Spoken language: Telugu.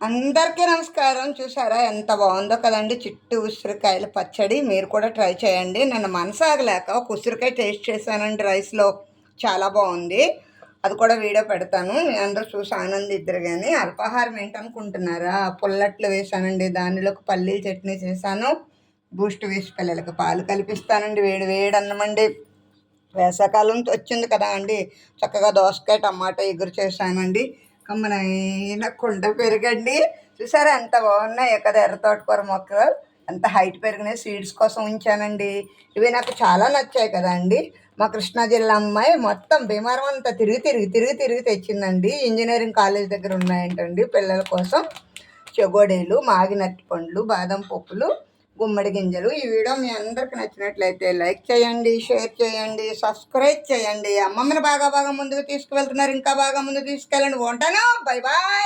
అందరికీ నమస్కారం. చూసారా ఎంత బాగుందో కదండి, చిట్టు ఉసిరికాయల పచ్చడి. మీరు కూడా ట్రై చేయండి. నన్ను మనసాగలేక ఒక ఉసిరికాయ టేస్ట్ చేశానండి రైస్లో, చాలా బాగుంది. అది కూడా వీడియో పెడతాను, మీ అందరూ చూసి ఆనందిద్దరు. కానీ అల్పాహారం ఏంటనుకుంటున్నారా, పుల్లట్లు వేసానండి, దానిలోకి పల్లీల చట్నీ చేశాను, బూస్ట్ వేసి పిల్లలకి పాలు కలిపిస్తానండి, వేడి వేడి అన్నమండి. వేసవకాలం వచ్చింది కదా అండి, చక్కగా దోసకాయ టమాటా ఎగురు చేశానండి. కమ్మనైన కుండ పెరగండి. చూసారా ఎంత బాగున్నాయో కదా, ఎర్ర తోటకూర మొక్కలు ఎంత హైట్ పెరిగినాయి. సీడ్స్ కోసం ఉంచానండి. ఇవి నాకు చాలా నచ్చాయి కదా అండి. మా కృష్ణా జిల్లా అమ్మాయి మొత్తం భీమవరం అంతా తిరిగి తిరిగి తిరిగి తిరిగి తెచ్చిందండి. ఇంజనీరింగ్ కాలేజ్ దగ్గర ఉన్నాయంటండి పిల్లల కోసం. చెగోడీలు, మాగినట్టి పండ్లు, బాదం పప్పులు, గుమ్మడి గింజలు. ఈ వీడియో మీ అందరికి నచ్చినట్లయితే లైక్ చేయండి, షేర్ చేయండి, సబ్స్క్రైబ్ చేయండి. అమ్మమ్మని బాగా బాగా ముందుకు తీసుకువెళ్తున్నారు, ఇంకా బాగా ముందుకు తీసుకెళ్ళండి. ఉంటాను, బై బాయ్.